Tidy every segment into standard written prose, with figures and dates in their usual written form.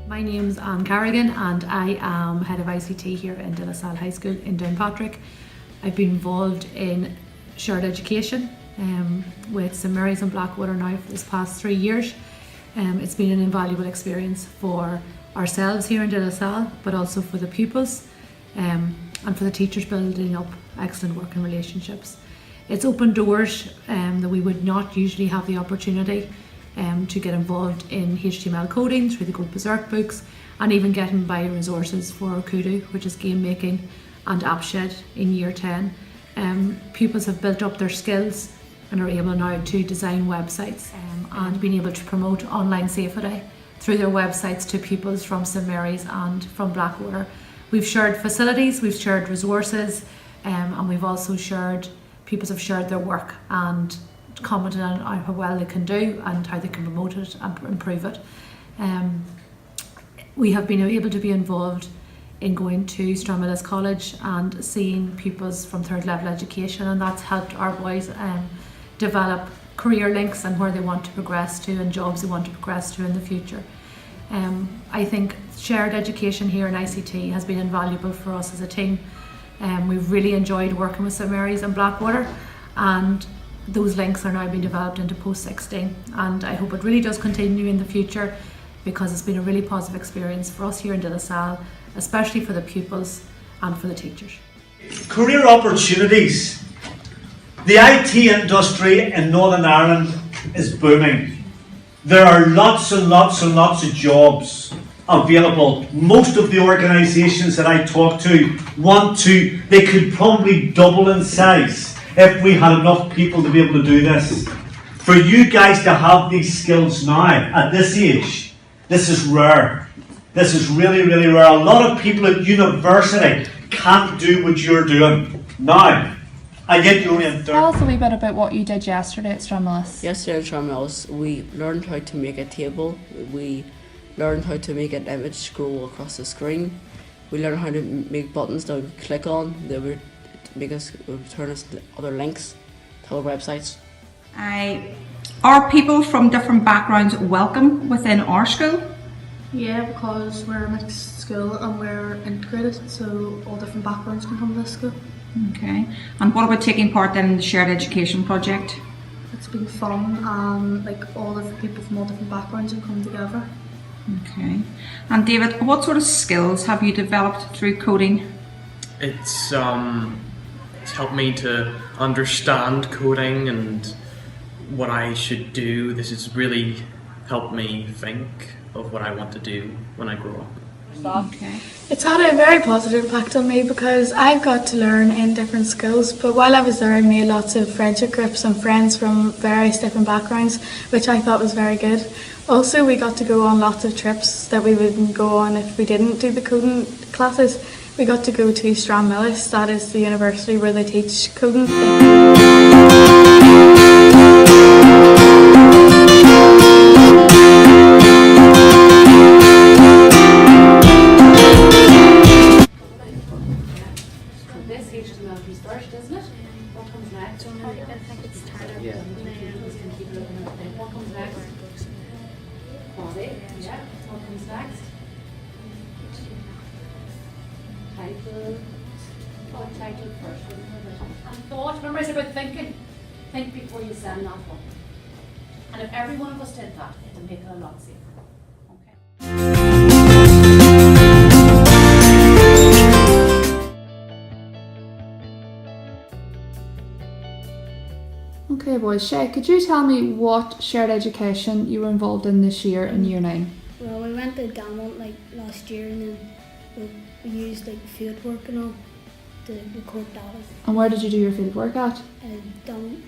My name's Anne Carrigan and I am Head of ICT here in Salle High School in Downpatrick. I've been involved in shared education with St Mary's and Blackwater now for this past 3 years. It's been an invaluable experience for ourselves here in Salle, but also for the pupils and for the teachers, building up excellent working relationships. It's opened doors that we would not usually have the opportunity to get involved in HTML coding through the Go Berserk books, and even getting by resources for Kudu, which is game making, and AppShed in year 10. Pupils have built up their skills and are able now to design websites and being able to promote online safety through their websites to pupils from St Mary's and from Blackwater. We've shared facilities, we've shared resources, and we've also shared, pupils have shared their work and commented on how well they can do and how they can promote it and improve it. We have been able to be involved in going to Stranmillis College and seeing pupils from third level education, and that's helped our boys develop career links and where they want to progress to and jobs they want to progress to in the future. I think shared education here in ICT has been invaluable for us as a team. We've really enjoyed working with St Mary's and Blackwater, and those links are now being developed into post-16, and I hope it really does continue in the future, because it's been a really positive experience for us here in De La Salle, especially for the pupils and for the teachers. Career opportunities. The IT industry in Northern Ireland is booming. There are lots and lots and lots of jobs available. Most of the organisations that I talk to they could probably double in size if we had enough people to be able to do this. For you guys to have these skills now, at this age, this is rare. This is really, really rare. A lot of people at university can't do what you're doing now. And yet you're only in third. Tell us a wee bit about what you did yesterday at Stranmillis. Yesterday at Stranmillis, we learned how to make a table. We learned how to make an image scroll across the screen. We learned how to make buttons that we click on. They would turn us to other links to other websites. Are people from different backgrounds welcome within our school? Yeah, because we're a mixed school and we're integrated, so all different backgrounds can come to this school. Okay. And what about taking part in the shared education project? It's been fun, and all different people from all different backgrounds have come together. Okay. And David, what sort of skills have you developed through coding? It's helped me to understand coding and what I should do. This has really helped me think of what I want to do when I grow up. Okay. It's had a very positive impact on me because I've got to learn in different schools, but while I was there I made lots of friendship groups and friends from various different backgrounds, which I thought was very good. Also, we got to go on lots of trips that we wouldn't go on if we didn't do the coding classes. We got to go to Stranmillis, that is the university where they teach coding. This HTML piece first, isn't it? What comes next? I think it's tied up. Yeah. What comes next? Body. Yeah. What comes next? Title. Oh, title first. And thought. Remember I said about thinking. Think before you send that one. And if every one of us did that, it would make it a lot safer. Okay boys, Shay, could you tell me what shared education you were involved in this year in year 9? Well, we went to Belmont last year, and then we used field work and all to record data. And where did you do your field work at? Down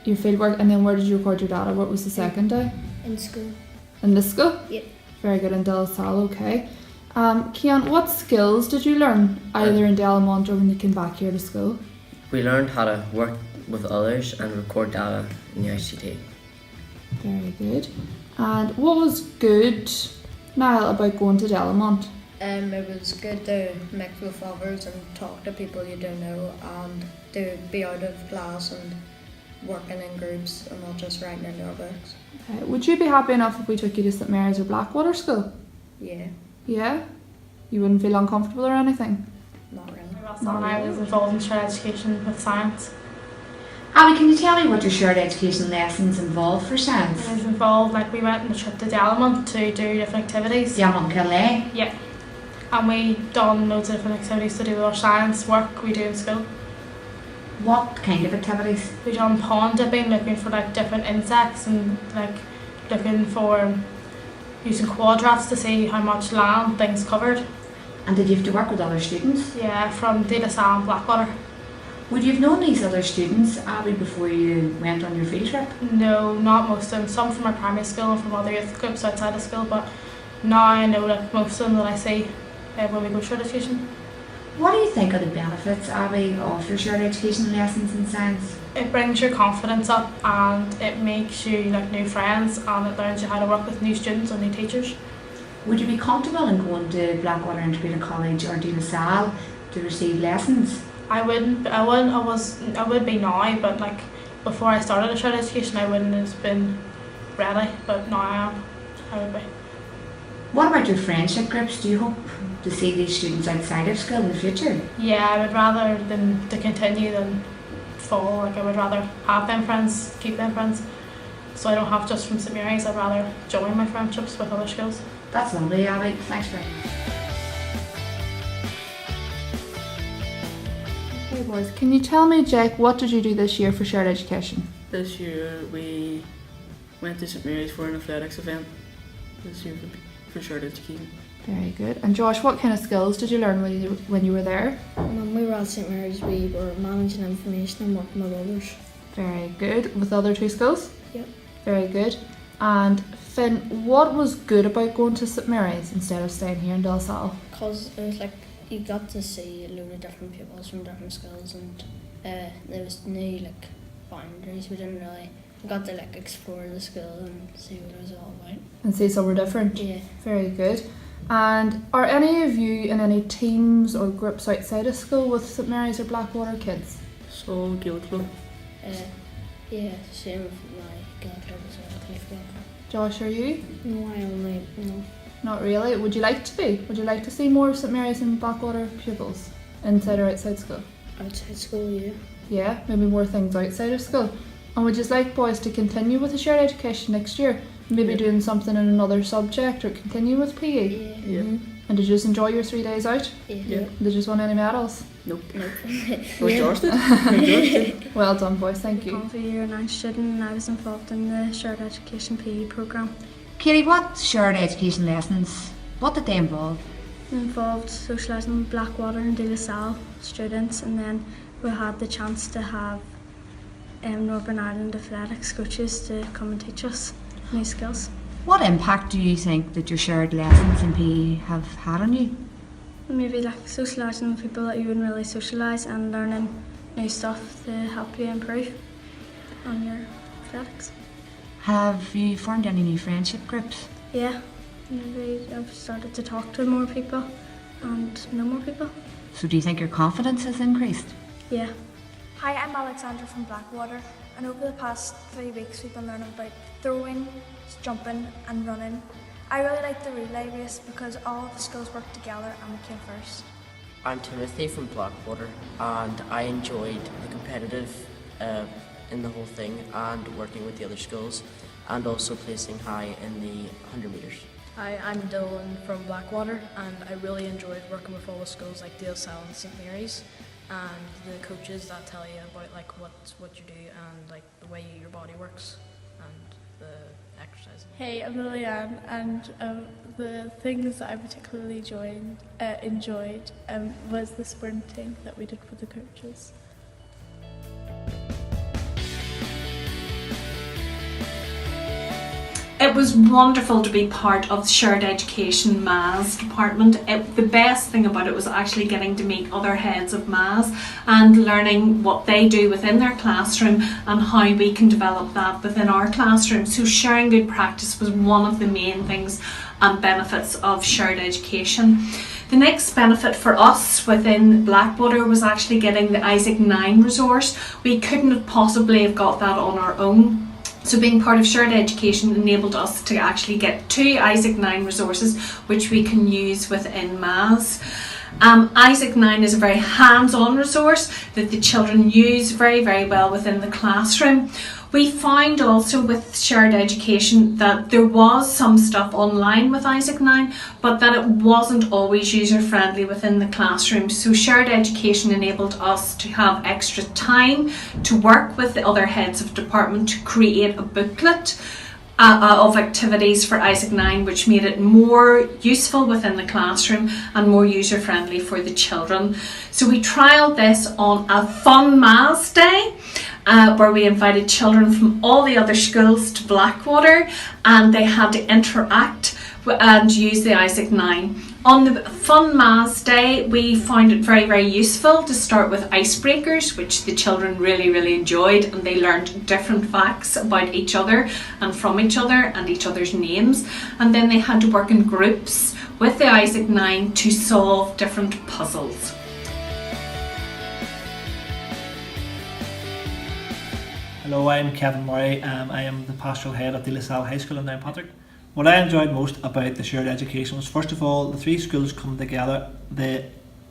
Your field work, and then where did you record your data? What was the second day? in school. In this school? Yep. Very good, in De La Salle, okay. Cian, what skills did you learn either in Delmont or when you came back here to school? We learned how to work with others and record data in the ICT. Very good. And what was good, Niall, about going to Delmont? It was good to mix with others and talk to people you don't know, and to be out of class and working in groups and not just writing in your books. Okay. Would you be happy enough if we took you to St Mary's or Blackwater School? Yeah, Yeah? You wouldn't feel uncomfortable or anything? not really. And I was involved in shared education with science. Abby, can you tell me what your shared education lessons involve for science? I was involved, like we went on a trip to Dalmont to do different activities. Dalmont Calais? Yeah. And we done loads of different activities to do with our science work we do in school. What kind of activities? We done pond dipping, looking for like different insects and like looking for using quadrats to see how much land things covered. And did you have to work with other students? Yeah, from Salle and Blackwater. Would you have known these other students, Abby, before you went on your field trip? No, not most of them. Some from our primary school and from other youth groups outside of school, but now I know like most of them that I see when we go shared education. What do you think are the benefits, Abby, of your shared education lessons in science? It brings your confidence up and it makes you like new friends and it learns you how to work with new students and new teachers. Would you be comfortable in going to Blackwater Integrated College or to Salle to receive lessons? I would be now, but like before I started a shared education I wouldn't have been ready, but now I would be. What about your friendship groups? Do you hope to see these students outside of school in the future? Yeah, I would rather than to continue than fall. Like I would rather have them friends, keep them friends. So I don't have just from St Mary's, I'd rather join my friendships with other schools. That's lovely, Abby. Thanks very much. Hey boys, can you tell me, Jake, what did you do this year for shared education? This year we went to St Mary's for an athletics event. This year for shared education. Very good. And Josh, what kind of skills did you learn when you were there? When we were at St Mary's, we were managing information and working with others. Very good. With the other two schools? Yep. Very good. And Finn, what was good about going to St Mary's instead of staying here in Salle? Because it was like you got to see a load of different pupils from different schools and there was no like boundaries. We got to like explore the school and see what it was all about. And see somewhere different? Yeah. Very good. And are any of you in any teams or groups outside of school with St Mary's or Blackwater kids? So, Guild Club. Yeah, same with my Guild Club as well, Cliff Guild Club. Josh, are you? No, no. Not really. Would you like to be? Would you like to see more St Mary's and Blackwater pupils inside or outside school? Outside school, yeah. Yeah, maybe more things outside of school. And would you like boys to continue with the shared education next year? Maybe doing something in another subject or continue with PE? Yeah. And did you just enjoy your 3 days out? Yeah. Did you just win any medals? Nope. Nope. Well done boys, thank you. I'm a year 9 student and I was involved in the shared education PE programme. Katie, what shared education lessons, what did they involve? It involved socialising with Blackwater and De La Salle students, and then we had the chance to have Northern Ireland athletics coaches to come and teach us new skills. What impact do you think that your shared lessons in PE have had on you? Maybe like socialising with people that you wouldn't really socialise and learning new stuff to help you improve on your athletics. Have you formed any new friendship groups? Yeah, maybe I've started to talk to more people and know more people. So do you think your confidence has increased? Yeah. Hi, I'm Alexandra from Blackwater, and over the past 3 weeks we've been learning about throwing, jumping and running. I really like the relay race because all of the skills work together and we came first. I'm Timothy from Blackwater and I enjoyed the competitive in the whole thing and working with the other schools and also placing high in the 100 metres. Hi, I'm Dylan from Blackwater and I really enjoyed working with all the schools like De La Salle and St Mary's and the coaches that tell you about like what you do and like the way your body works and the exercising. Hey, I'm Lillian and the things that I particularly enjoyed was the sprinting that we did with the coaches. It was wonderful to be part of the Shared Education MAS department. The best thing about it was actually getting to meet other heads of MAS and learning what they do within their classroom and how we can develop that within our classroom. So sharing good practice was one of the main things and benefits of shared education. The next benefit for us within Blackwater was actually getting the Isaac 9 resource. We couldn't have possibly have got that on our own. So being part of shared education enabled us to actually get 2 Isaac 9 resources which we can use within MAS. Isaac 9 is a very hands-on resource that the children use very, very well within the classroom. We found also with shared education that there was some stuff online with Isaac 9, but that it wasn't always user-friendly within the classroom. So shared education enabled us to have extra time to work with the other heads of department to create a booklet of activities for Isaac 9, which made it more useful within the classroom and more user-friendly for the children. So we trialled this on a fun MAS day, where we invited children from all the other schools to Blackwater, and they had to interact and use the Isaac 9. On the Fun MAS Day, we found it very, very useful to start with icebreakers, which the children really, really enjoyed, and they learned different facts about each other and from each other and each other's names. And then they had to work in groups with the Isaac 9 to solve different puzzles. Hello, I'm Kevin Murray. I am the pastoral head of the Salle High School in Downpatrick. What I enjoyed most about the shared education was, first of all, the 3 schools come together.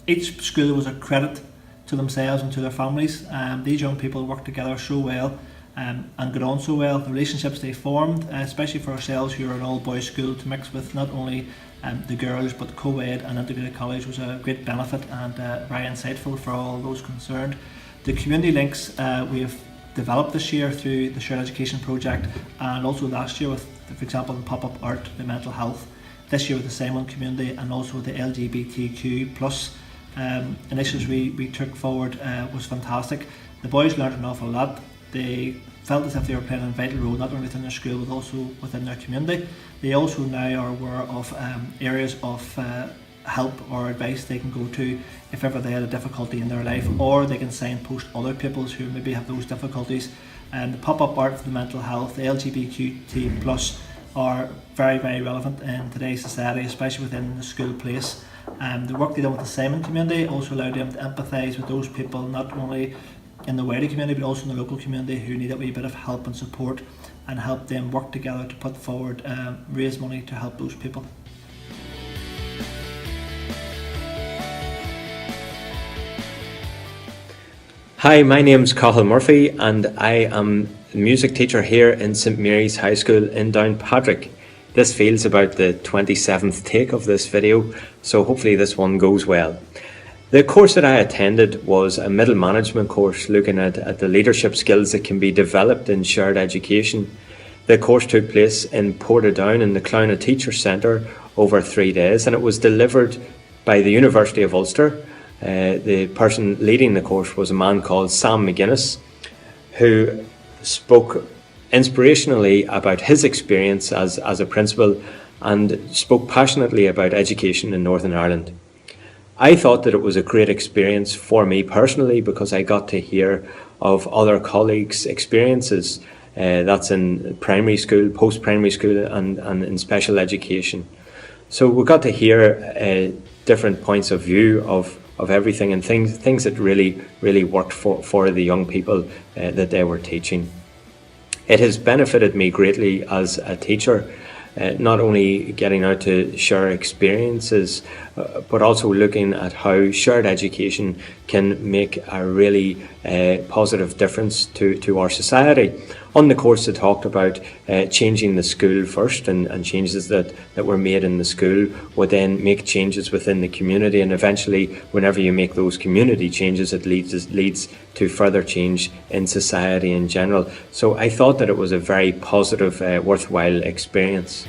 Each school was a credit to themselves and to their families. These young people worked together so well and got on so well. The relationships they formed, especially for ourselves who are an all-boys school, to mix with not only the girls but co-ed and integrated college, was a great benefit and very insightful for all those concerned. The community links we have developed this year through the shared education project, and also last year with, for example, the pop-up art, the mental health, this year with the Simon community, and also the LGBTQ plus initiatives we took forward was fantastic. The boys learned an awful lot. They felt as if they were playing a vital role not only within their school but also within their community. They also now are aware of areas of help or advice they can go to if ever they had a difficulty in their life, or they can signpost other pupils who maybe have those difficulties. And the pop-up art for the mental health, the LGBTQ plus, are very, very relevant in today's society, especially within the school place. The work they done with the Simon community also allowed them to empathise with those people, not only in the wider community but also in the local community, who need a wee bit of help and support, and help them work together to put forward, raise money to help those people. Hi, my name's Cathal Murphy and I am a music teacher here in St Mary's High School in Downpatrick. This feels about the 27th take of this video, so hopefully this one goes well. The course that I attended was a middle management course looking at the leadership skills that can be developed in shared education. The course took place in Portadown in the Clowna Teacher Centre over 3 days, and it was delivered by the University of Ulster. The person leading the course was a man called Sam McGuinness, who spoke inspirationally about his experience as a principal and spoke passionately about education in Northern Ireland. I thought that it was a great experience for me personally because I got to hear of other colleagues' experiences, that's in primary school, post-primary school and in special education. So we got to hear different points of view of everything and things that really worked for the young people that they were teaching. It has benefited me greatly as a teacher, not only getting out to share experiences, but also looking at how shared education can make a really positive difference to our society. On the course, it talked about changing the school first, and changes that were made in the school would then make changes within the community, and eventually whenever you make those community changes, it leads to further change in society in general. So I thought that it was a very positive, worthwhile experience.